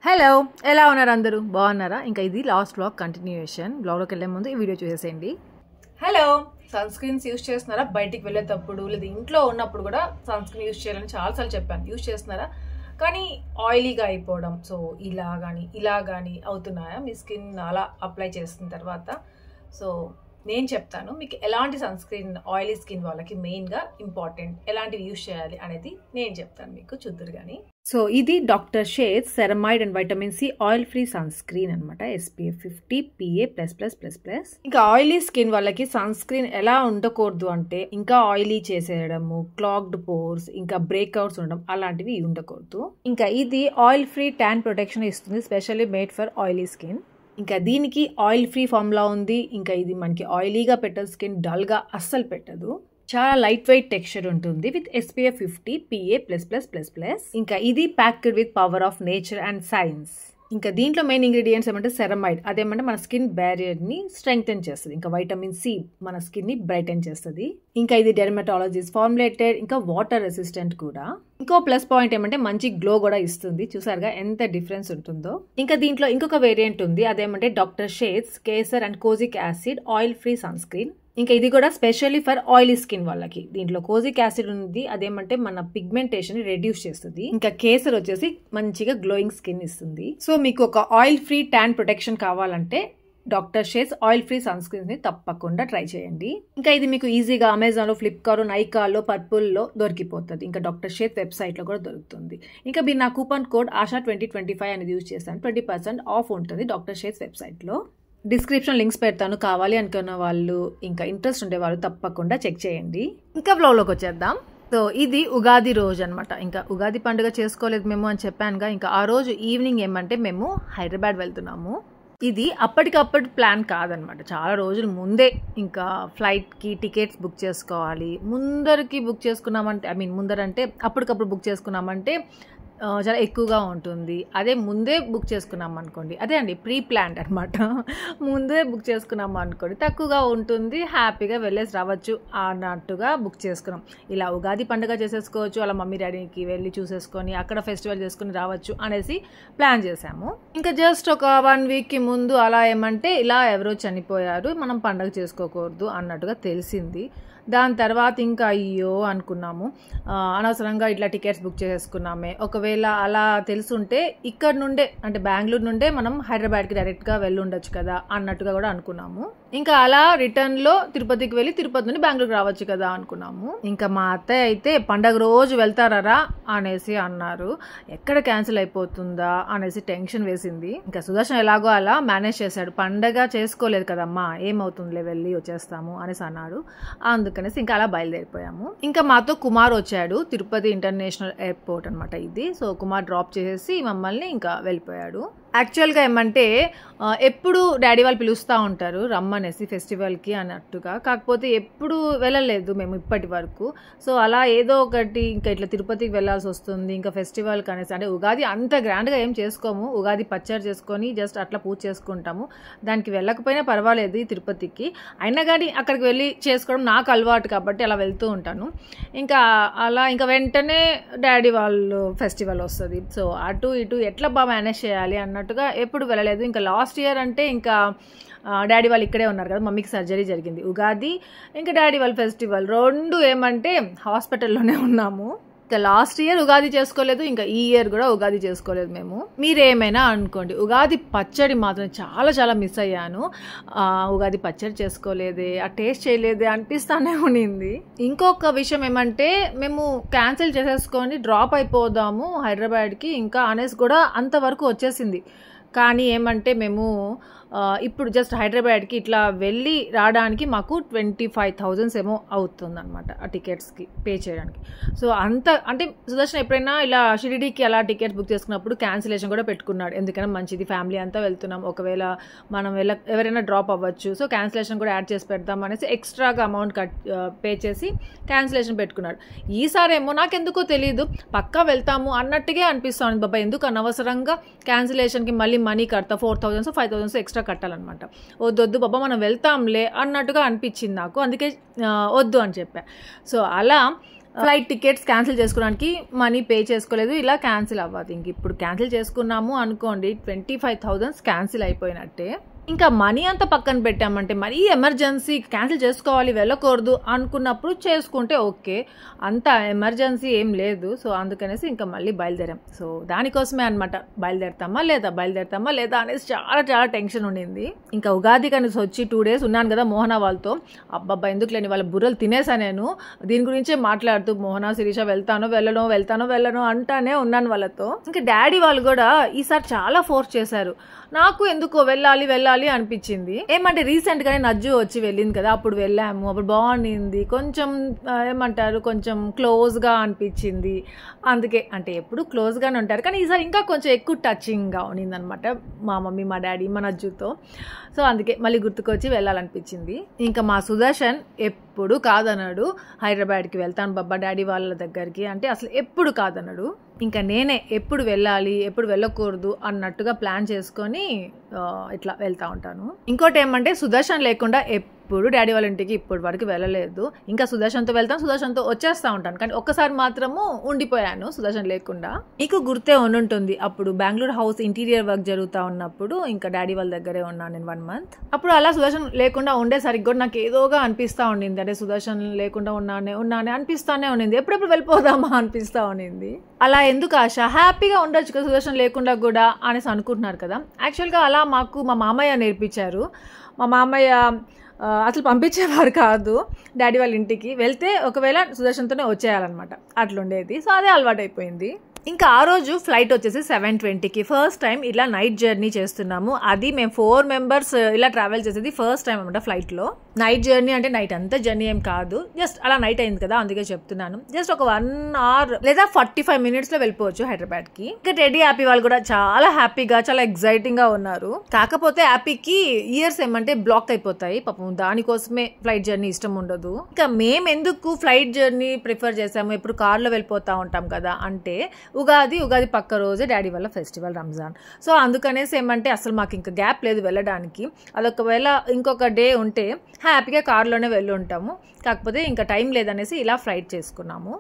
Hello, ఎలా ఉన్నారు అందరూ? బాగున్నారా? ఇంకా ఇది లాస్ట్ బ్లాగ్ కంటిన్యూయేషన్. బ్లాగ్లోకి వెళ్ళే ముందు ఈ వీడియో చూసేసేయండి. హలో, సన్ స్క్రీన్స్ యూజ్ చేస్తున్నారా? బయటికి వెళ్ళేటప్పుడు లేదా ఇంట్లో ఉన్నప్పుడు కూడా సన్ స్క్రీన్ యూజ్ చేయాలని చాలాసార్లు చెప్పాను. యూజ్ చేస్తున్నారా? కానీ ఆయిలీగా అయిపోవడం, సో ఇలా కానీ అవుతున్నాయా మీ స్కిన్ అలా అప్లై చేసిన తర్వాత? సో నేను చెప్తాను మీకు ఎలాంటి సన్ స్క్రీన్ ఆయిలీ స్కిన్ వాళ్ళకి మెయిన్గా ఇంపార్టెంట్, ఎలాంటివి యూజ్ చేయాలి అనేది నేను చెప్తాను మీకు. చూద్దరు కానీ. సో ఇది doctor Sheth's ceramide and vitamin C oil free sunscreen అనమాట. SPF 50 PA++++. ఇంకా ఆయిలీ స్కిన్ వాళ్ళకి సన్ స్క్రీన్ ఎలా ఉండకూడదు అంటే ఇంకా ఆయిలీ చేసేయడము, క్లాగ్డ్ పోర్స్, ఇంకా బ్రేక్అవుట్స్ ఉండడం అలాంటివి ఉండకూడదు. ఇంకా ఇది ఆయిల్ ఫ్రీ ట్యాన్ ప్రొటెక్షన్ ఇస్తుంది, specially made for oily skin. ఇంకా దీనికి ఆయిల్ ఫ్రీ ఫార్ములా ఉంది. ఇంకా ఇది మనకి ఆయిలీగా పెట్టదు, స్కిన్ డల్గా అస్సలు పెట్టదు. చాలా లైట్ వెయిట్ టెక్స్చర్ ఉంటుంది విత్ SPF 50 PA++++. ఇంకా ఇది packed with power of nature and science. ఇంకా దీంట్లో మెయిన్ ఇంగ్రీడియంట్స్ ఏమంటే సెరమైడ్, అదేమంటే మన స్కిన్ బ్యారియర్ని స్ట్రెంగ్తెన్ చేస్తుంది. ఇంకా వైటమిన్ సి మన స్కిన్ని బ్రైటన్ చేస్తుంది. ఇంకా ఇది డెర్మటాలజిస్ట్ ఫార్ములేటెడ్, ఇంకా వాటర్ రెసిస్టెంట్ కూడా. ఇంకో ప్లస్ పాయింట్ ఏమంటే మంచి గ్లో కూడా ఇస్తుంది. చూసారుగా ఎంత డిఫరెన్స్ ఉంటుందో. ఇంకా దీంట్లో ఇంకొక వేరియంట్ ఉంది, అదేమంటే doctor Sheth's kesar and kojic acid oil free sunscreen. ఇంకా ఇది కూడా స్పెషల్లీ ఫర్ ఆయిలీ స్కిన్ వాళ్ళకి. దీంట్లో కోజిక్ యాసిడ్ ఉంది, అదేమంటే మన పిగ్మెంటేషన్ ని రెడ్యూస్ చేస్తుంది. ఇంకా కేసర్ వచ్చేసి మంచిగా గ్లోయింగ్ స్కిన్ ఇస్తుంది. సో మీకు ఒక ఆయిల్ ఫ్రీ ట్యాన్ ప్రొటెక్షన్ కావాలంటే doctor Sheth's oil free sunscreens ని తప్పకుండా ట్రై చేయండి. ఇంకా ఇది మీకు ఈజీగా అమెజాన్ లో, ఫ్లిప్కార్ట్, నైకాలో, పర్పుల్ లో దొరికిపోతుంది. ఇంకా డాక్టర్ షేడ్స్ వెబ్సైట్ లో కూడా దొరుకుతుంది. ఇంకా మీరు నా కూపన్ కోడ్ ఆశా 2025 అనేది యూజ్ చేస్తాను, 20% ఆఫ్ ఉంటుంది డాక్టర్ షేడ్స్ వెబ్సైట్ లో. డిస్క్రిప్షన్ లింక్స్ పెడతాను, కావాలి అనుకున్న వాళ్ళు, ఇంకా ఇంట్రెస్ట్ ఉండే వాళ్ళు తప్పకుండా చెక్ చేయండి. ఇంకా బ్లాగ్లోకి వచ్చేద్దాం. సో ఇది ఉగాది రోజు అనమాట. ఇంకా ఉగాది పండుగ చేసుకోలేదు మేము అని చెప్పానుగా. ఇంకా ఆ రోజు ఈవినింగ్ ఏమంటే మేము హైదరాబాద్ వెళ్తున్నాము. ఇది అప్పటికప్పుడు ప్లాన్ కాదనమాట, చాలా రోజుల ముందే ఇంకా ఫ్లైట్కి టికెట్స్ బుక్ చేసుకోవాలి. ముందరికి బుక్ చేసుకున్నామంటే, ముందరంటే అప్పటికప్పుడు బుక్ చేసుకున్నామంటే చాలా ఎక్కువగా ఉంటుంది. అదే ముందే బుక్ చేసుకున్నాం అనుకోండి, అదే అండి ప్రీ ప్లాన్డ్ అనమాట. ముందే బుక్ చేసుకున్నాం అనుకోండి తక్కువగా ఉంటుంది, హ్యాపీగా వెళ్ళేసి రావచ్చు అన్నట్టుగా బుక్ చేసుకున్నాం. ఇలా ఉగాది పండుగ చేసేసుకోవచ్చు, అలా మమ్మీ డాడీకి వెళ్ళి చూసేసుకొని అక్కడ ఫెస్టివల్ చేసుకుని రావచ్చు అనేసి ప్లాన్ చేసాము. ఇంకా జస్ట్ ఒక 1 వీక్కి ముందు అలా ఏమంటే ఇలా ఎవరో చనిపోయారు, మనం పండుగ చేసుకోకూడదు అన్నట్టుగా తెలిసింది. దాని తర్వాత ఇంకా అయ్యో అనుకున్నాము, అనవసరంగా ఇట్లా టికెట్స్ బుక్ చేసేసుకున్నామే. ఒకవేళ అలా తెలుసుంటే ఇక్కడ నుండే, అంటే బెంగళూరు నుండే మనం హైదరాబాద్కి డైరెక్ట్గా వెళ్ళి ఉండొచ్చు కదా అన్నట్టుగా కూడా అనుకున్నాము. ఇంకా అలా రిటర్న్లో తిరుపతికి వెళ్ళి తిరుపతి నుండి బెంగళూరు రావచ్చు కదా అనుకున్నాము. ఇంకా మా అత్తయ్య అయితే పండగ రోజు వెళ్తారా అనేసి అన్నారు. ఎక్కడ క్యాన్సిల్ అయిపోతుందా అనేసి టెన్షన్ వేసింది. ఇంకా సుదర్శన్ ఎలాగో అలా మేనేజ్ చేశాడు, పండగ చేసుకోలేదు కదమ్మా, ఏమవుతుందిలే వెళ్ళి వచ్చేస్తాము అనేసి అన్నాడు. అందుకనేసి ఇంకా అలా బయలుదేరిపోయాము. ఇంకా మాతో కుమార్ వచ్చాడు, తిరుపతి ఇంటర్నేషనల్ ఎయిర్పోర్ట్ అనమాట ఇది. సో కుమార్ డ్రాప్ చేసేసి మమ్మల్ని ఇంకా వెళ్ళిపోయాడు. యాక్చువల్గా ఏమంటే ఎప్పుడు డాడీ వాళ్ళు పిలుస్తూ ఉంటారు రమ్మనేసి ఫెస్టివల్కి అన్నట్టుగా, కాకపోతే ఎప్పుడు వెళ్ళలేదు మేము ఇప్పటి వరకు. సో అలా ఏదో ఒకటి ఇంకా ఇట్లా తిరుపతికి వెళ్ళాల్సి వస్తుంది ఇంకా ఫెస్టివల్కి అనేసి. అంటే ఉగాది అంత గ్రాండ్గా ఏం చేసుకోము, ఉగాది పచ్చడి చేసుకొని జస్ట్ అట్లా పూజ చేసుకుంటాము. దానికి వెళ్ళకపోయినా పర్వాలేదు తిరుపతికి, అయినా కానీ అక్కడికి వెళ్ళి చేసుకోవడం నాకు అలవాటు కాబట్టి అలా వెళ్తూ ఉంటాను. ఇంకా అలా ఇంకా వెంటనే డాడీ వాళ్ళు ఫెస్టివల్ వస్తుంది. సో అటు ఇటు ఎట్లా బాగా మేనేజ్ చేయాలి అన్నట్టుగా ఎప్పుడు వెళ్ళలేదు. ఇంకా లాస్ట్ ఇయర్ అంటే ఇంకా డాడీ వాళ్ళు ఇక్కడే ఉన్నారు కదా, మమ్మీకి సర్జరీ జరిగింది. ఉగాది ఇంకా డాడీ వాళ్ళ ఫెస్టివల్ రెండు ఏమంటే హాస్పిటల్లోనే ఉన్నాము. ఇంకా లాస్ట్ ఇయర్ ఉగాది చేసుకోలేదు, ఇంకా ఈ ఇయర్ కూడా ఉగాది చేసుకోలేదు మేము. మీరేమైనా అనుకోండి, ఉగాది పచ్చడి మాత్రం చాలా చాలా మిస్ అయ్యాను. ఉగాది పచ్చడి చేసుకోలేదే, ఆ టేస్ట్ చేయలేదే అనిపిస్తానే ఉండింది. ఇంకొక విషయం ఏమంటే మేము క్యాన్సిల్ చేసేసుకొని డ్రాప్ అయిపోదాము హైదరాబాద్కి ఇంకా అనేసి కూడా అంతవరకు వచ్చేసింది. కానీ ఏమంటే మేము ఇప్పుడు జస్ట్ హైదరాబాద్కి ఇట్లా వెళ్ళి రావడానికి మాకు 25,000 ఏమో అవుతుందన్నమాట ఆ టికెట్స్కి పే చేయడానికి. సో అంత అంటే సుదర్శన్ ఎప్పుడైనా ఇలా షిరిడీకి అలా టికెట్స్ బుక్ చేసుకున్నప్పుడు క్యాన్సిలేషన్ కూడా పెట్టుకున్నాడు, ఎందుకైనా మంచిది ఫ్యామిలీ అంతా వెళ్తున్నాం, ఒకవేళ మనం ఎవరైనా డ్రాప్ అవ్వచ్చు, సో క్యాన్సిలేషన్ కూడా యాడ్ చేసి పెడతాం అనేసి ఎక్స్ట్రాగా అమౌంట్ పే చేసి క్యాన్సిలేషన్ పెట్టుకున్నాడు. ఈసారి ఏమో నాకెందుకో తెలియదు పక్కా వెళ్తాము అన్నట్టుగా అనిపిస్తుంది. బాబా ఎందుకు అనవసరంగా క్యాన్సిలేషన్కి మళ్ళీ మనీ కడతా, 4,000 5,000 ఎక్స్ట్రా కట్టాలన్నమాట. వద్దు బాబా మనం వెళ్తాంలే అన్నట్టుగా అనిపించింది నాకు, అందుకే వద్దు అని చెప్పా. సో అలా ఫ్లైట్ టికెట్స్ క్యాన్సిల్ చేసుకోవడానికి మనీ పే చేసుకోలేదు, ఇలా క్యాన్సిల్ అవ్వదు. ఇంక ఇప్పుడు క్యాన్సిల్ చేసుకున్నాము అనుకోండి 25,000 క్యాన్సిల్ అయిపోయినట్టే. ఇంకా మనీ అంతా పక్కన పెట్టామంటే మరీ ఎమర్జెన్సీ క్యాన్సిల్ చేసుకోవాలి వెళ్ళకూడదు అనుకున్నప్పుడు చేసుకుంటే ఓకే, అంత ఎమర్జెన్సీ ఏం లేదు. సో అందుకనేసి ఇంకా మళ్ళీ బయలుదేరాం. సో దానికోసమే అనమాట బయలుదేరతామా లేదా అనేసి చాలా టెన్షన్ ఉండింది. ఇంకా ఉగాది కనేసి వచ్చి 2 days ఉన్నాను కదా మోహన వాళ్ళతో. అబ్బబ్బా ఎందుకు లేని వాళ్ళ బుర్రలు తినేసా నేను. దీని గురించే మాట్లాడుతూ మోహన శిరీష వెళ్తానో వెళ్ళను అంటానే ఉన్నాను వాళ్ళతో. ఇంకా డాడీ వాళ్ళు కూడా ఈసారి చాలా ఫోర్స్ చేశారు. నాకు ఎందుకో వెళ్ళాలి అనిపించింది. ఏమంటే రీసెంట్ గానే నజ్జు వచ్చి వెళ్ళింది కదా, అప్పుడు వెళ్ళాము, అప్పుడు బాగుండింది, కొంచెం ఏమంటారు కొంచెం క్లోజ్ గా అనిపించింది. అందుకే అంటే ఎప్పుడు క్లోజ్ గానే ఉంటారు కానీ ఈసారి ఇంకా కొంచెం ఎక్కువ టచింగ్ గా ఉండింది అనమాట మా మమ్మీ మా డాడీ మా నజ్జుతో. సో అందుకే మళ్ళీ గుర్తుకొచ్చి వెళ్ళాలనిపించింది. ఇంకా మా సుదర్శన్ ఎప్పుడు కాదన్నాడు, హైదరాబాద్కి వెళ్తాను బాబా డాడీ వాళ్ళ దగ్గరికి అంటే అసలు ఎప్పుడు కాదన్నాడు. ఇంకా నేనే ఎప్పుడు వెళ్ళాలి ఎప్పుడు వెళ్ళకూడదు అన్నట్టుగా ప్లాన్ చేసుకొని ఇట్లా వెళ్తా ఉంటాను. ఇంకోటి ఏమంటే సుదర్శన్ లేకుండా ఎప్పుడు డాడీ వాళ్ళ ఇంటికి ఇప్పటి వరకు వెళ్ళలేదు. ఇంకా సుదర్శన్తో వెళ్తాను, సుదర్శన్తో వచ్చేస్తూ ఉంటాను. కానీ ఒక్కసారి మాత్రము ఉండిపోయాను సుదర్శన్ లేకుండా. మీకు గుర్తే ఉండుంటుంది, అప్పుడు బెంగళూరు హౌస్ ఇంటీరియర్ వర్క్ జరుగుతూ ఉన్నప్పుడు ఇంకా డాడీ వాళ్ళ దగ్గరే ఉన్నాను నేను 1 month. అప్పుడు అలా సుదర్శన్ లేకుండా ఉండేసరికి కూడా నాకు ఏదోగా అనిపిస్తూ ఉండింది. అంటే సుదర్శన్ లేకుండా ఉన్నానే అనిపిస్తానే ఉండింది, ఎప్పుడెప్పుడు వెళ్ళిపోదామా అనిపిస్తూ ఉండింది. అలా ఎందుకు ఆశ, హ్యాపీగా ఉండొచ్చు కదా సుదర్శన్ లేకుండా కూడా అనేసి అనుకుంటున్నారు కదా. యాక్చువల్గా అలా మాకు మా మామయ్య నేర్పించారు. మా మామయ్య అసలు పంపించేవారు కాదు డాడీ వాళ్ళ ఇంటికి. వెళ్తే ఒకవేళ సుదర్శన్తోనే వచ్చేయాలన్నమాట, అట్లుండేది. సో అదే అలవాటు అయిపోయింది. ఇంకా ఆ రోజు ఫ్లైట్ వచ్చేసి 7:20కి. ఫస్ట్ టైం ఇలా నైట్ జర్నీ చేస్తున్నాము. అది మేము 4 members ఇలా ట్రావెల్ చేసేది ఫస్ట్ టైం అనమాట ఫ్లైట్లో. నైట్ జర్నీ అంటే నైట్ అంతా జర్నీ ఏం కాదు, జస్ట్ అలా నైట్ అయింది కదా అందుకే చెప్తున్నాను. జస్ట్ ఒక 1 hour లేదా 45 minutes లో వెళ్ళిపోవచ్చు హైదరాబాద్కి. ఇంకా టెడ్డీ హ్యాపీ వాళ్ళు కూడా చాలా హ్యాపీగా చాలా ఎక్సైటింగ్ గా ఉన్నారు. కాకపోతే హ్యాపీకి ఇయర్స్ ఏమంటే బ్లాక్ అయిపోతాయి పాపం, దానికోసమే ఫ్లైట్ జర్నీ ఇష్టం ఉండదు. ఇంకా మేము ఎందుకు ఫ్లైట్ జర్నీ ప్రిఫర్ చేసాము, ఎప్పుడు కార్లో వెళ్ళిపోతా ఉంటాం కదా అంటే ఉగాది పక్క రోజే డాడీ వాళ్ళ ఫెస్టివల్ రంజాన్. సో అందుకనేసి ఏమంటే అసలు మాకు ఇంకా గ్యాప్ లేదు వెళ్ళడానికి. అదొకవేళ ఇంకొక డే ఉంటే హ్యాపీగా కార్లోనే వెళ్ళి ఉంటాము. కాకపోతే ఇంకా టైం లేదనేసి ఇలా ఫ్లైట్ చేసుకున్నాము.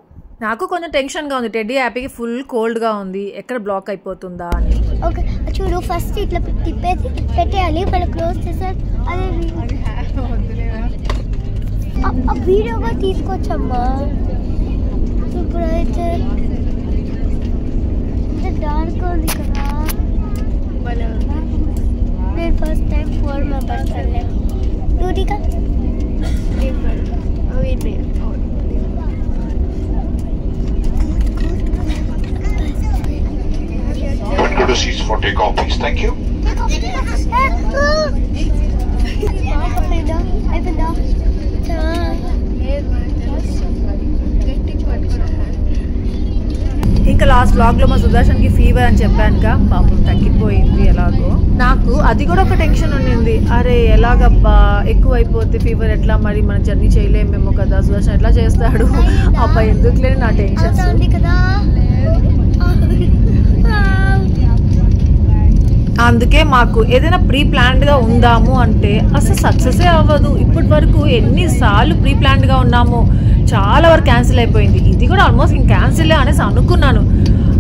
నాకు కొంచెం టెన్షన్గా ఉంది, టెడ్డీ హ్యాపీకి ఫుల్ కోల్డ్గా ఉంది, ఎక్కడ బ్లాక్ అయిపోతుందా అని. ఓకే చూడు, ఫస్ట్ ఇట్లా తిప్పేసి పెట్టేయాలి, మళ్ళీ క్లోజ్ చేసేది. అదే వీడియోగా తీసుకొచ్చమ్మా. ఇప్పుడైతే డార్క్ ఉంది కదా, నేను ఫస్ట్ టైం 4 members వెళ్ళాను. డ్యూటీగా To the seats for takeoff, please. Thank you. ఇంకా లాస్ట్ వ్లాగ్ లో మా సుదర్శన్ కి ఫీవర్ అని చెప్పానుగా, పాపం తగ్గిపోయింది ఎలాగో. నాకు అది కూడా ఒక టెన్షన్ ఉండింది, అరే ఎలాగబ్బా ఎక్కువ అయిపోతే ఫీవర్ ఎట్లా, మరి మనం జర్నీ చేయలేమేమో కదా, సుదర్శన్ ఎట్లా చేస్తాడు అబ్బా, ఎందుకు లేని నా టెన్షన్. అందుకే మాకు ఏదైనా ప్రీ ప్లాన్డ్ గా ఉందాము అంటే అసలు సక్సెసే అవ్వదు. ఇప్పటి వరకు ఎన్నిసార్లు ప్రీ ప్లాన్డ్ గా ఉన్నాము, చాలా వరకు క్యాన్సిల్ అయిపోయింది. ఇది కూడా ఆల్మోస్ట్ ఇంక క్యాన్సిల్ అనేసి అనుకున్నాను,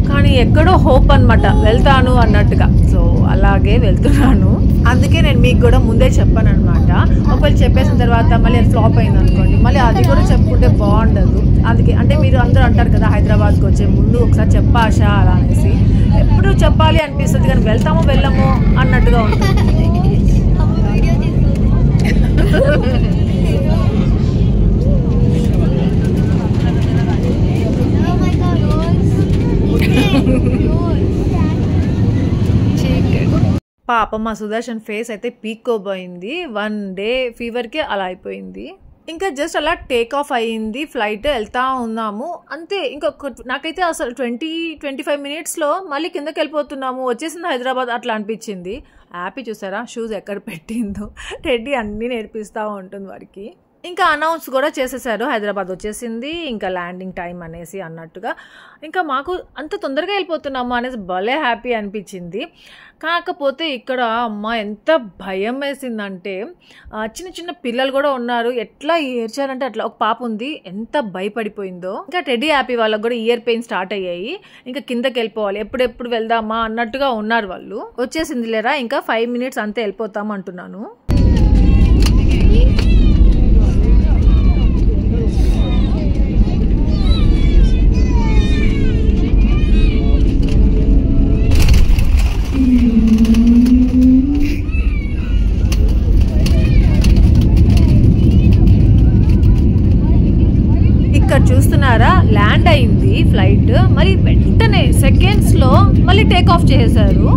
కానీ ఎక్కడో హోప్ అనమాట వెళ్తాను అన్నట్టుగా. సో అలాగే వెళ్తున్నాను. అందుకే నేను మీకు కూడా ముందే చెప్పాను అనమాట, ఒకవేళ చెప్పేసిన తర్వాత మళ్ళీ అది ఫ్లాప్ అయింది అనుకోండి, మళ్ళీ అది కూడా చెప్పుకుంటే బాగుండదు. అందుకే అంటే మీరు అందరూ అంటారు కదా హైదరాబాద్కి వచ్చే ముందు ఒకసారి చెప్పాష అలా అనేసి, ఎప్పుడు చెప్పాలి అనిపిస్తుంది కానీ వెళ్తామో వెళ్ళమో అన్నట్టుగా ఉంటుంది. పాప మా సుదర్శన్ ఫేస్ అయితే పీక్కోబోయింది. 1 day ఫీవర్కే అలా అయిపోయింది. ఇంకా జస్ట్ అలా టేక్ ఆఫ్ అయ్యింది ఫ్లైట్, వెళ్తా ఉన్నాము అంతే. ఇంకొక నాకైతే అసలు 20-25 minutesలో మళ్ళీ కిందకి వెళ్ళిపోతున్నాము, వచ్చేసింది హైదరాబాద్ అట్లా అనిపించింది. హ్యాపీ చూసారా షూస్ ఎక్కడ పెట్టిందో, టెడ్డీ అన్నీ నేర్పిస్తూ ఉంటుంది వాడికి. ఇంకా అనౌన్స్ కూడా చేసేసారు, హైదరాబాద్ వచ్చేసింది, ఇంకా ల్యాండింగ్ టైం అనేసి అన్నట్టుగా. ఇంకా మాకు అంత తొందరగా వెళ్ళిపోతున్నాము అనేసి భలే హ్యాపీ అనిపించింది. కాకపోతే ఇక్కడ అమ్మ ఎంత భయం వేసిందంటే, చిన్న చిన్న పిల్లలు కూడా ఉన్నారు, ఎట్లా ఏడ్చారంటే అట్లా. ఒక పాప ఉంది, ఎంత భయపడిపోయిందో. ఇంకా టెడ్డీ హ్యాపీ వాళ్ళకి కూడా ఇయర్ పెయిన్ స్టార్ట్ అయ్యాయి, ఇంకా కిందకి వెళ్ళిపోవాలి, ఎప్పుడెప్పుడు వెళ్దామా అన్నట్టుగా ఉన్నారు వాళ్ళు. వచ్చేసింది లేరా, ఇంకా 5 minutes అంతే వెళ్ళిపోతాం అంటున్నాను. ఇక్కడ చూస్తున్నారా, ల్యాండ్ అయింది ఫ్లైట్, మరి వెంటనే సెకండ్స్లో మళ్ళీ టేక్ ఆఫ్ చేశారు.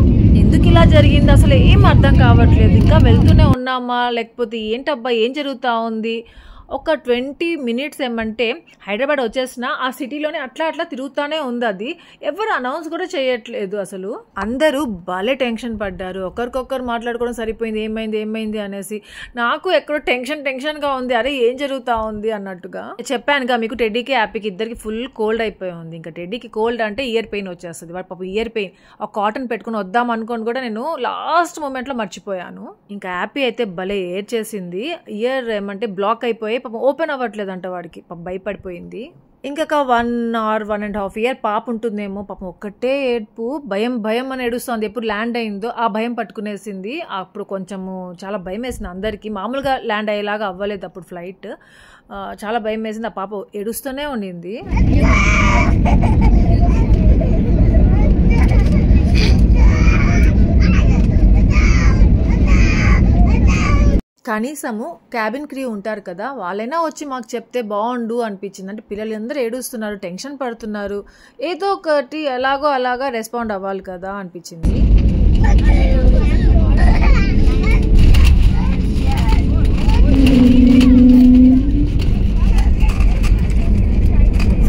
ఎందుకు ఇలా జరిగింది అసలు ఏం అర్థం కావట్లేదు. ఇంకా వెళ్తూనే ఉన్నామా లేకపోతే ఏంటబ్బా ఏం జరుగుతూ ఉంది. ఒక 20 minutes ఏమంటే హైదరాబాద్ వచ్చేసిన ఆ సిటీలోనే అట్లా అట్లా తిరుగుతూనే ఉంది. అది ఎవరు అనౌన్స్ కూడా చేయట్లేదు. అసలు అందరూ భలే టెన్షన్ పడ్డారు, ఒకరికొకరు మాట్లాడుకోవడం సరిపోయింది, ఏమైంది అనేసి. నాకు ఎక్కడో టెన్షన్గా ఉంది, అరే ఏం జరుగుతూ ఉంది అన్నట్టుగా. చెప్పానుగా మీకు, టెడ్డీకి హ్యాపీకి ఇద్దరికి ఫుల్ కోల్డ్ అయిపోయి ఉంది. ఇంకా టెడ్డీకి కోల్డ్ అంటే ఇయర్ పెయిన్ వచ్చేస్తుంది, వాడు పాపం ఇయర్ పెయిన్ ఒక కాటన్ పెట్టుకుని వద్దాం అనుకోని కూడా నేను లాస్ట్ మూమెంట్లో మర్చిపోయాను. ఇంకా హ్యాపీ అయితే భలే ఏడ్చేసింది, ఇయర్ ఏమంటే బ్లాక్ అయిపోయి పాపం ఓపెన్ అవ్వట్లేదంట, వాడికి పాపం భయపడిపోయింది. ఇంకొక 1 or 1.5 year పాప ఉంటుందేమో, పాపం ఒక్కటే ఏడ్పు, భయం అని ఏడుస్తుంది. ఎప్పుడు ల్యాండ్ అయిందో ఆ భయం పట్టుకునేసింది. అప్పుడు కొంచెము చాలా భయం వేసింది అందరికీ, మామూలుగా ల్యాండ్ అయ్యేలాగా అవ్వలేదు అప్పుడు ఫ్లైట్. చాలా భయం వేసింది, ఆ పాప ఏడుస్తూనే ఉండింది. కనీసము క్యాబిన్ క్రూ ఉంటారు కదా, వాళ్ళైనా వచ్చి మాకు చెప్తే బాగుండు అనిపించింది. అంటే పిల్లలు అందరూ ఏడుస్తున్నారు, టెన్షన్ పడుతున్నారు, ఏదో ఒకటి అలాగా రెస్పాండ్ అవ్వాలి కదా అనిపించింది.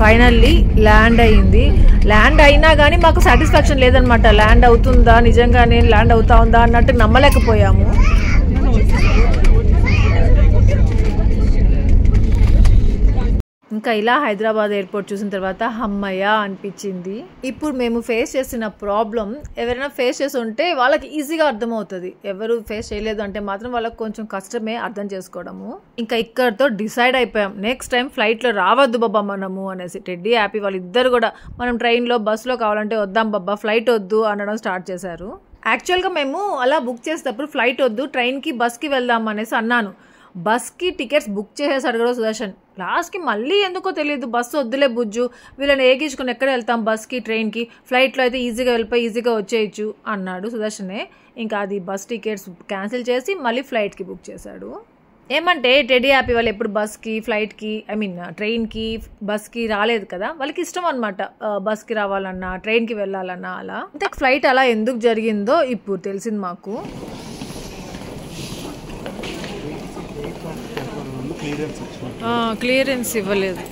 ఫైనల్లీ ల్యాండ్ అయింది. ల్యాండ్ అయినా కానీ మాకు సాటిస్ఫాక్షన్ లేదనమాట, ల్యాండ్ అవుతుందా నిజంగానే ల్యాండ్ అవుతా ఉందా అన్నట్టు నమ్మలేకపోయాము. ఇంకా ఇలా హైదరాబాద్ ఎయిర్పోర్ట్ చూసిన తర్వాత హమ్మయ్య అనిపించింది. ఇప్పుడు మేము ఫేస్ చేసిన ప్రాబ్లం ఎవరైనా ఫేస్ చేసి ఉంటే వాళ్ళకి ఈజీగా అర్థమవుతుంది, ఎవరు ఫేస్ చేయలేదు అంటే మాత్రం వాళ్ళకి కొంచెం కష్టమే అర్థం చేసుకోవడము. ఇంకా ఇక్కడతో డిసైడ్ అయిపోయాం, నెక్స్ట్ టైం ఫ్లైట్లో రావద్దు బాబా మనము అనేసి. టెడ్డీ హ్యాపీ వాళ్ళిద్దరు కూడా మనం ట్రైన్లో బస్సులో కావాలంటే వద్దాం బాబా, ఫ్లైట్ వద్దు అనడం స్టార్ట్ చేశారు. యాక్చువల్గా మేము అలా బుక్ చేసేటప్పుడు ఫ్లైట్ వద్దు, ట్రైన్కి బస్కి వెళ్దాం అనేసి అన్నాను. బస్కి టికెట్స్ బుక్ చేసేసాడు కూడా సుదర్శన్. లాస్ట్కి మళ్ళీ ఎందుకో తెలియదు, బస్సు వద్దులే బుజ్జు, వీళ్ళని ఏగించుకుని ఎక్కడ వెళ్తాం బస్కి ట్రైన్కి, ఫ్లైట్లో అయితే ఈజీగా వెళ్ళిపోయి ఈజీగా వచ్చేయచ్చు అన్నాడు సుదర్శనే. ఇంకా అది బస్ టికెట్స్ క్యాన్సిల్ చేసి మళ్ళీ ఫ్లైట్కి బుక్ చేశాడు. ఏమంటే టెడ్డీ హ్యాపీ వాళ్ళు ఎప్పుడు బస్కి ఫ్లైట్కి ట్రైన్కి బస్కి రాలేదు కదా, వాళ్ళకి ఇష్టం అనమాట బస్కి రావాలన్నా ట్రైన్కి వెళ్ళాలన్నా. అలా అంటే ఫ్లైట్ అలా ఎందుకు జరిగిందో ఇప్పుడు తెలిసింది మాకు. క్లియరెన్స్ ఇవ్వలేదు.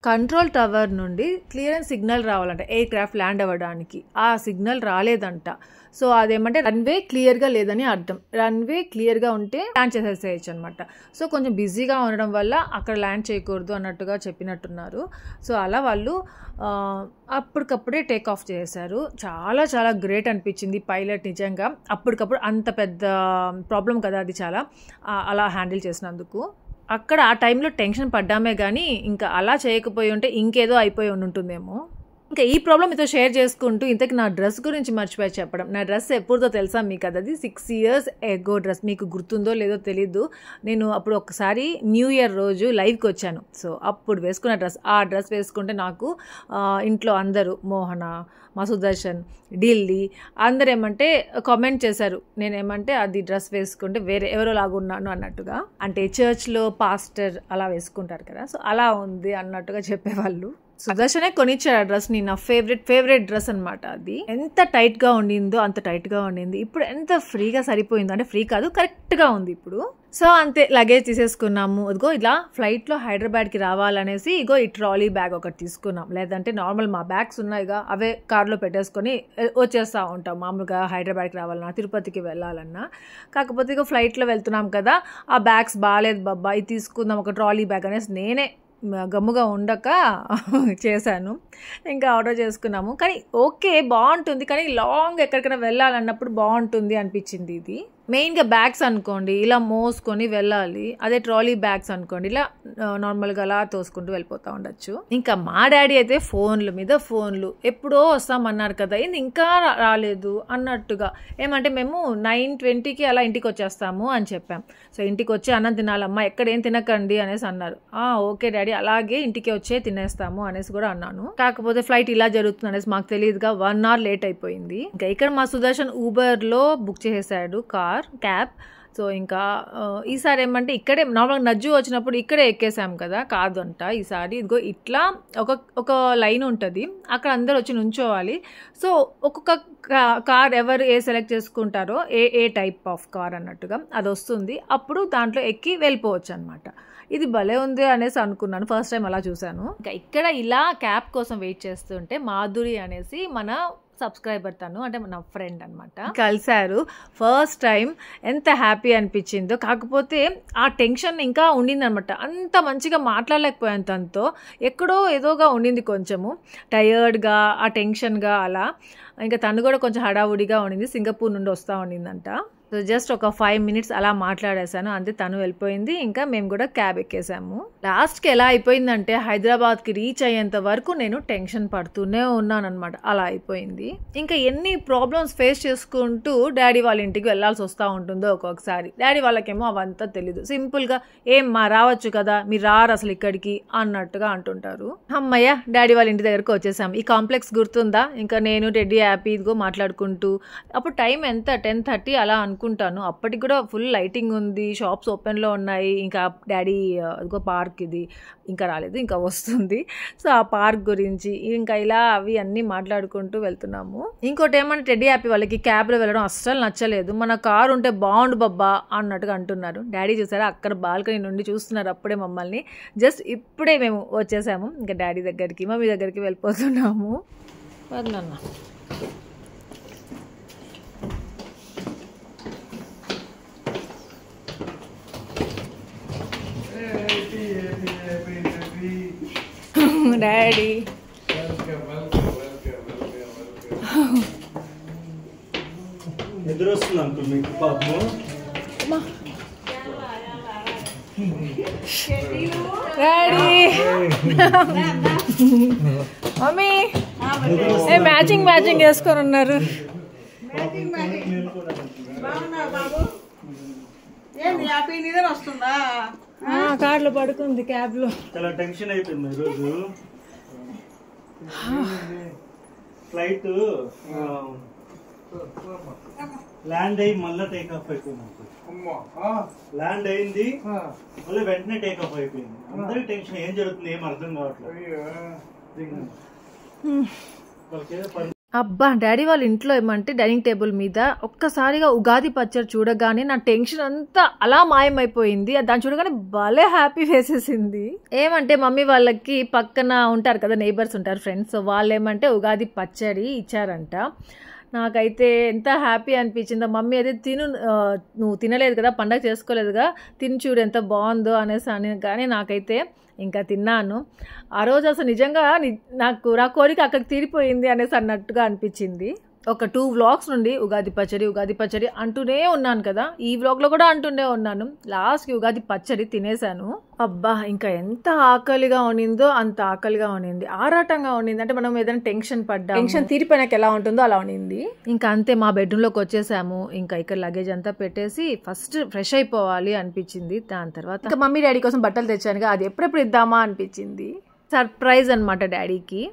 కంట్రోల్ టవర్ నుండి క్లియరెన్స్ సిగ్నల్ రావాలంట ఎయిర్ క్రాఫ్ట్ ల్యాండ్ అవ్వడానికి, ఆ సిగ్నల్ రాలేదంట. సో అదేమంటే రన్వే క్లియర్గా లేదని అర్థం. రన్వే క్లియర్గా ఉంటే ల్యాండ్ చేసేసేయచ్చు అనమాట. సో కొంచెం బిజీగా ఉండడం వల్ల అక్కడ ల్యాండ్ చేయకూడదు అన్నట్టుగా చెప్పినట్టున్నారు. సో అలా వాళ్ళు అప్పటికప్పుడే టేక్ ఆఫ్ చేశారు. చాలా చాలా గ్రేట్ అనిపించింది పైలట్ నిజంగా. అప్పటికప్పుడు అంత పెద్ద ప్రాబ్లం కదా అది, చాలా అలా హ్యాండిల్ చేసినందుకు. అక్కడ ఆ టైంలో టెన్షన్ పడ్డామే కానీ ఇంకా అలా చేయకపోయి ఉంటే ఇంకేదో అయిపోయి ఉంటుందేమో. ఇంకా ఈ ప్రాబ్లం మీతో షేర్ చేసుకుంటూ ఇంతకు నా డ్రెస్ గురించి మర్చిపోయి చెప్పడం. నా డ్రెస్ ఎప్పుడుదో తెలుసా మీకు, అది 6 years ఎగో డ్రెస్. మీకు గుర్తుందో లేదో తెలీదు, నేను అప్పుడు ఒకసారి న్యూ ఇయర్ రోజు లైవ్కి వచ్చాను. సో అప్పుడు వేసుకున్న డ్రెస్, ఆ డ్రెస్ వేసుకుంటే నాకు ఇంట్లో అందరూ, మోహన, మా సుదర్శన్, ఢిల్లీ అందరు ఏమంటే కామెంట్ చేశారు, నేనేమంటే అది డ్రెస్ వేసుకుంటే వేరే ఎవరో లాగున్నాను అన్నట్టుగా. అంటే చర్చ్లో పాస్టర్ అలా వేసుకుంటారు కదా, సో అలా ఉంది అన్నట్టుగా చెప్పేవాళ్ళు. సుదర్శనే కొనిచ్చాడు ఆ డ్రెస్ని, నా ఫేవరెట్ డ్రెస్ అనమాట. అది ఎంత టైట్గా ఉండిందో అంత టైట్గా ఉండింది. ఇప్పుడు ఎంత ఫ్రీగా సరిపోయిందో, అంటే ఫ్రీ కాదు కరెక్ట్గా ఉంది ఇప్పుడు. సో అంతే, లగేజ్ తీసేసుకున్నాము. ఇదిగో ఇలా ఫ్లైట్లో హైదరాబాద్కి రావాలనేసి ఇగో ఈ ట్రాలీ బ్యాగ్ ఒకటి తీసుకున్నాం. లేదంటే నార్మల్ మా బ్యాగ్స్ ఉన్నాయిగా అవే కార్లో పెట్టేసుకొని వచ్చేస్తూ ఉంటాం మామూలుగా హైదరాబాద్కి రావాలన్నా తిరుపతికి వెళ్ళాలన్నా. కాకపోతే ఇక ఫ్లైట్లో వెళ్తున్నాం కదా, ఆ బ్యాగ్స్ బాగాలేదు బాబా, ఇది తీసుకుందాం ఒక ట్రాలీ బ్యాగ్ అనేసి నేనే గమ్ముగా ఉండక చేశాను. ఇంకా ఆర్డర్ చేసుకున్నాము. కానీ ఓకే బాగుంటుంది, కానీ లాంగ్ ఎక్కడికైనా వెళ్ళాలన్నప్పుడు బాగుంటుంది అనిపించింది. ఇది మెయిన్గా బ్యాగ్స్ అనుకోండి ఇలా మోసుకొని వెళ్ళాలి, అదే ట్రాలీ బ్యాగ్స్ అనుకోండి ఇలా నార్మల్గా అలా తోసుకుంటూ వెళ్ళిపోతూ ఉండొచ్చు. ఇంకా మా డాడీ అయితే ఫోన్లు మీద ఫోన్లు, ఎప్పుడో వస్తామన్నారు కదా ఇది ఇంకా రాలేదు అన్నట్టుగా. ఏమంటే మేము 9:20కి అలా ఇంటికి వచ్చేస్తాము అని చెప్పాం. సో ఇంటికి వచ్చి అన్నం తినాలమ్మా, ఎక్కడేం తినకండి అనేసి అన్నారు. ఓకే డాడీ అలాగే ఇంటికి వచ్చే తినేస్తాము అనేసి కూడా అన్నాను. కాకపోతే ఫ్లైట్ ఇలా జరుగుతుంది అనేసి మాకు తెలియదుగా 1 hour లేట్ అయిపోయింది. ఇంకా ఇక్కడ మా సుదర్శన్ ఊబర్లో బుక్ చేసేసాడు క్యాబ్. సో ఇంకా ఈసారి ఏమంటే ఇక్కడే నార్మల్గా నజ్జు వచ్చినప్పుడు ఇక్కడే ఎక్కేసాం కదా, కాదు అంట ఈసారి. ఇదిగో ఇట్లా ఒక లైన్ ఉంటుంది, అక్కడ అందరు వచ్చి నుంచోవాలి. సో ఒక్కొక్క కార్ ఎవరు సెలెక్ట్ చేసుకుంటారో ఏ టైప్ ఆఫ్ కార్ అన్నట్టుగా అది వస్తుంది, అప్పుడు దాంట్లో ఎక్కి వెళ్ళిపోవచ్చు అనమాట. ఇది భలే ఉంది అనేసి అనుకున్నాను, ఫస్ట్ టైం అలా చూశాను. ఇంకా ఇక్కడ ఇలా క్యాబ్ కోసం వెయిట్ చేస్తుంటే మాధురి అనేసి మన సబ్స్క్రైబర్, తను అంటే నా ఫ్రెండ్ అనమాట, కలిశారు. ఫస్ట్ టైం ఎంత హ్యాపీ అనిపించిందో. కాకపోతే ఆ టెన్షన్ ఇంకా ఉండింది అనమాట, అంత మంచిగా మాట్లాడలేకపోయాను తనతో, ఎక్కడో ఏదోగా ఉండింది, కొంచెము టయర్డ్గా ఆ టెన్షన్గా అలా. ఇంకా తను కూడా కొంచెం హడావుడిగా ఉండింది, సింగపూర్ నుండి వస్తూ ఉండిందంట. సో జస్ట్ ఒక 5 minutes అలా మాట్లాడేశాను అంతే, తను వెళ్ళిపోయింది. ఇంకా మేము కూడా క్యాబ్ ఎక్కేసాము. లాస్ట్కి ఎలా అయిపోయిందంటే హైదరాబాద్కి రీచ్ అయ్యేంత వరకు నేను టెన్షన్ పడుతూనే ఉన్నాను అనమాట, అలా అయిపోయింది. ఇంకా ఎన్ని ప్రాబ్లమ్స్ ఫేస్ చేసుకుంటూ డాడీ వాళ్ళ ఇంటికి వెళ్ళాల్సి వస్తూ ఉంటుందో ఒక్కొక్కసారి. డాడీ వాళ్ళకేమో అవంతా తెలీదు, సింపుల్గా మా రావచ్చు కదా, మీరు రారు అసలు ఇక్కడికి అన్నట్టుగా అంటుంటారు. అమ్మయ్య డాడీ వాళ్ళ ఇంటి దగ్గరకు వచ్చేసాము. ఈ కాంప్లెక్స్ గుర్తుందా, ఇంకా నేను రెడ్డి హ్యాపీ ఇదిగో మాట్లాడుకుంటూ. అప్పుడు టైం ఎంత 10:30 అలా అనుకుంటాను. అప్పటికి కూడా ఫుల్ లైటింగ్ ఉంది, షాప్స్ ఓపెన్లో ఉన్నాయి. ఇంకా డాడీ అదిగో పార్క్, ఇది ఇంకా రాలేదు, ఇంకా వస్తుంది. సో ఆ పార్క్ గురించి ఇంకా ఇలా అవి అన్నీ మాట్లాడుకుంటూ వెళ్తున్నాము. ఇంకోటి ఏమంటే రెడ్డి హ్యాపీ వాళ్ళకి క్యాబ్లో వెళ్ళడం అస్సలు నచ్చలేదు, మన కారు ఉంటే బాగుండు బాబా అన్నట్టుగా అంటున్నారు. డాడీ చూసారా అక్కడ బాల్కనీ నుండి చూస్తున్నారు అప్పుడే మమ్మల్ని. జస్ట్ ఇప్పుడే మేము వచ్చేసాము ఇంకా డాడీ దగ్గరికి, మమ్మీ దగ్గరికి వెళ్ళిపోతున్నాము. వదలన్నా డాడీ. ఎదురొస్తుంది అంకుల్ మీకు పాపం. డాడీ మమ్మీ మ్యాచింగ్ వేసుకొని ఉన్నారు. కార్లో పడుకుంది, క్యాబ్ లో. చాలా టెన్షన్ అయిపోయింది ఈరోజు. ఫ్లైట్ ల్యాండ్ అయ్యి మళ్ళీ టేక్ ఆఫ్ అయిపోయింది. ల్యాండ్ అయింది మళ్ళీ వెంటనే టేక్ ఆఫ్ అయిపోయింది. అందరికి టెన్షన్, ఏం జరుగుతుంది ఏం అర్థం కావట్లేదు. అబ్బా డాడీ వాళ్ళ ఇంట్లో ఏమంటే డైనింగ్ టేబుల్ మీద ఒక్కసారిగా ఉగాది పచ్చడి చూడగానే నా టెన్షన్ అంతా అలా మాయమైపోయింది. దాన్ని చూడగానే భలే హ్యాపీ వేసేసింది. ఏమంటే మమ్మీ వాళ్ళకి పక్కన ఉంటారు కదా, నైబర్స్ ఉంటారు, ఫ్రెండ్స్. సో వాళ్ళు ఏమంటే ఉగాది పచ్చడి ఇచ్చారంట. నాకైతే ఎంత హ్యాపీ అనిపించిందో. మమ్మీ అయితే నువ్వు తినలేదు కదా, పండగ చేసుకోలేదుగా, తిని చూడు ఎంత బాగుందో అనేసి అని. కానీ నాకైతే ఇంకా తిన్నాను. ఆ రోజు అసలు నిజంగా నాకు నా కోరిక అక్కడికి తీరిపోయింది అనేసి అన్నట్టుగా అనిపించింది. ఒక 2 vlogs నుండి ఉగాది పచ్చడి అంటూనే ఉన్నాను కదా, ఈ వ్లాగ్లో కూడా అంటూనే ఉన్నాను. లాస్ట్కి ఉగాది పచ్చడి తినేసాను. అబ్బా ఇంకా ఎంత ఆకలిగా ఉన్నిందో అంత ఆకలిగా ఉన్నింది, ఆరాటంగా ఉన్నింది. అంటే మనం ఏదైనా టెన్షన్ తీరిపోయినాక ఎలా ఉంటుందో అలా ఉన్నింది. ఇంకా అంతే మా బెడ్రూమ్లోకి వచ్చేసాము. ఇంకా ఇక్కడ లగేజ్ అంతా పెట్టేసి ఫస్ట్ ఫ్రెష్ అయిపోవాలి అనిపించింది. దాని తర్వాత ఇంకా మమ్మీ డాడీ కోసం బట్టలు తెచ్చానుగా, అది ఎప్పుడెప్పుడు ఇద్దామా అనిపించింది. సర్ప్రైజ్ అనమాట డాడీకి.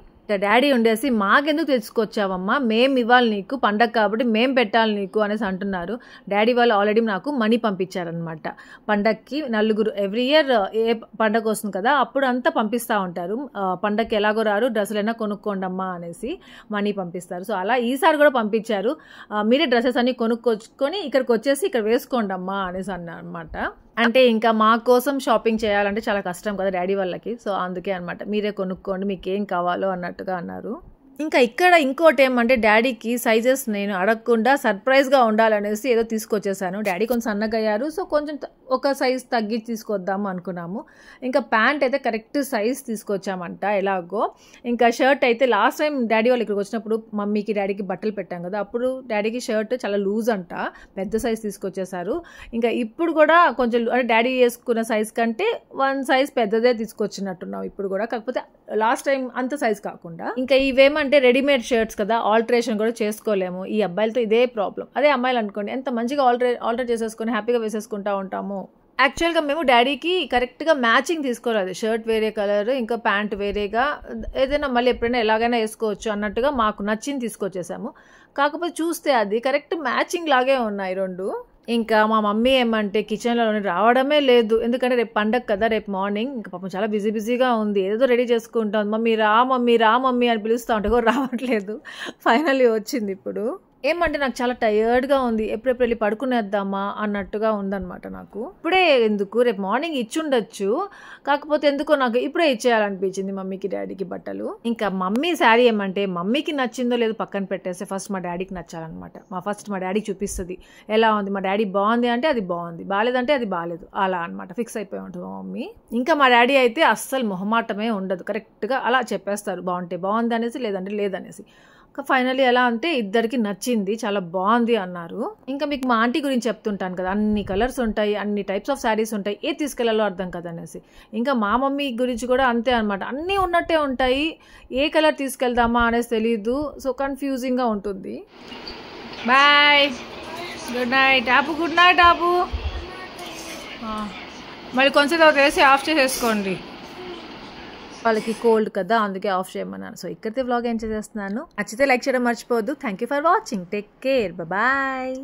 డాడీ ఉండేసి మాకెందుకు తెచ్చుకొచ్చావమ్మా, మేము ఇవ్వాలి నీకు, పండగ కాబట్టి మేము పెట్టాలి నీకు అనేసి అంటున్నారు. డాడీ వాళ్ళు ఆల్రెడీ నాకు మనీ పంపించారనమాట. పండగకి నలుగురు ఎవ్రీ ఇయర్ ఏ పండగ వస్తుంది కదా అప్పుడు అంతా పంపిస్తూ ఉంటారు. పండగకి ఎలాగో రారు, డ్రెస్సులైనా కొనుక్కోండమ్మా అనేసి మనీ పంపిస్తారు. సో అలా ఈసారి కూడా పంపించారు. మీరే డ్రెస్సెస్ అన్ని కొనుక్కొచ్చుకొని ఇక్కడికి వచ్చేసి ఇక్కడ వేసుకోండమ్మా అనేసి అన్నారు అనమాట. అంటే ఇంకా మా కోసం షాపింగ్ చేయాలంటే చాలా కష్టం కదా డాడీ వాళ్ళకి. సో అందుకే అనమాట, మీరే కొనుక్కోండి మీకేం కావాలో అన్నట్టుగా అన్నారు. ఇంకా ఇక్కడ ఇంకోటి ఏమంటే డాడీకి సైజెస్ నేను అడగకుండా సర్ప్రైజ్గా ఉండాలనేసి ఏదో తీసుకొచ్చేసాను. డాడీ కొంచెం సన్నగా అయ్యారు, సో కొంచెం ఒక సైజ్ తగ్గించి తీసుకొద్దాము అనుకున్నాము. ఇంకా ప్యాంట్ అయితే కరెక్ట్ సైజ్ తీసుకొచ్చామంట ఎలాగో. ఇంకా షర్ట్ అయితే లాస్ట్ టైం డాడీ వాళ్ళు ఇక్కడికి వచ్చినప్పుడు మమ్మీకి డాడీకి బట్టలు పెట్టాం కదా, అప్పుడు డాడీకి షర్ట్ చాలా లూజ్ అంట, పెద్ద సైజ్ తీసుకొచ్చేసారు. ఇంకా ఇప్పుడు కూడా కొంచెం అంటే డాడీ వేసుకున్న సైజ్ కంటే 1 సైజ్ పెద్దదే తీసుకొచ్చినట్టున్నాం ఇప్పుడు కూడా, కాకపోతే లాస్ట్ టైం అంత సైజ్ కాకుండా. ఇంకా ఇవేమంటే రెడీమేడ్ షర్ట్స్ కదా, ఆల్టరేషన్ కూడా చేసుకోలేము. ఈ అబ్బాయిలతో ఇదే ప్రాబ్లం. అదే అమ్మాయిలు అనుకోండి ఎంత మంచిగా ఆల్టర్ చేసేసుకొని హ్యాపీగా వేసేసుకుంటా ఉంటాము. యాక్చువల్గా మేము డాడీకి కరెక్ట్గా మ్యాచింగ్ తీసుకోలేదు, షర్ట్ వేరే కలర్ ఇంకా ప్యాంట్ వేరేగా, ఏదైనా మళ్ళీ ఎప్పుడైనా ఎలాగైనా వేసుకోవచ్చు అన్నట్టుగా మాకు నచ్చింది తీసుకొచ్చేసాము. కాకపోతే చూస్తే అది కరెక్ట్ మ్యాచింగ్ లాగే ఉన్నాయి రెండు. ఇంకా మా మమ్మీ ఏమంటే కిచెన్లో రావడమే లేదు, ఎందుకంటే రేపు పండగ కదా, రేపు మార్నింగ్ ఇంకా పాపం చాలా బిజీగా ఉంది, ఏదో రెడీ చేసుకుంటాం. మమ్మీ రా మమ్మీ అని పిలుస్తూ ఉంటే కూడా రావట్లేదు. ఫైనల్లీ వచ్చింది ఇప్పుడు. ఏమంటే నాకు చాలా టయర్డ్గా ఉంది, ఎప్పుడెప్పుడు వెళ్ళి పడుకునేద్దామా అన్నట్టుగా ఉందన్నమాట నాకు. ఇప్పుడే ఎందుకు, రేపు మార్నింగ్ ఇచ్చుండొచ్చు, కాకపోతే ఎందుకో నాకు ఇప్పుడే ఇచ్చేయాలనిపించింది మమ్మీకి డాడీకి బట్టలు. ఇంకా మమ్మీ శారీ ఏమంటే మమ్మీకి నచ్చిందో లేదో పక్కన పెట్టేస్తే ఫస్ట్ మా డాడీకి నచ్చాలన్నమాట. మా డాడీకి చూపిస్తుంది ఎలా ఉంది, మా డాడీ బాగుంది అంటే అది బాగుంది, బాగాలేదంటే అది బాగాలేదు, అలా అనమాట ఫిక్స్ అయిపోయి ఉంటుంది మా మమ్మీ. ఇంకా మా డాడీ అయితే అస్సలు మొహమాటమే ఉండదు, కరెక్ట్గా అలా చెప్పేస్తారు, బాగుంటే బాగుంది అనేసి లేదంటే లేదనేసి. ఫైనల్లీ ఎలా అంటే ఇద్దరికి నచ్చింది, చాలా బాగుంది అన్నారు. ఇంకా మీకు మా ఆంటీ గురించి చెప్తుంటాను కదా, అన్ని కలర్స్ ఉంటాయి, అన్ని టైప్స్ ఆఫ్ శారీస్ ఉంటాయి, ఏ తీసుకెళ్లాలో అర్థం కదా అనేసి. ఇంకా మా మమ్మీ గురించి కూడా అంతే అనమాట, అన్నీ ఉన్నట్టే ఉంటాయి, ఏ కలర్ తీసుకెళ్దామా అనేసి తెలీదు. సో కన్ఫ్యూజింగ్గా ఉంటుంది. బాయ్, గుడ్ నైట్ ఆపు, గుడ్ నైట్ ఆపు. మళ్ళీ కొంచెం తర్వాత వేసి ఆఫ్ చేసేసుకోండి, వాళ్ళకి కోల్డ్ కదా అందుకే ఆఫ్ చేయమన్నాను. సో ఇక్కడితే వ్లాగ్ ఎంజాయ్ చేస్తున్నాను. నచ్చితే లైక్ చేయడం మర్చిపోవద్దు. Thank you for watching, take care, bye.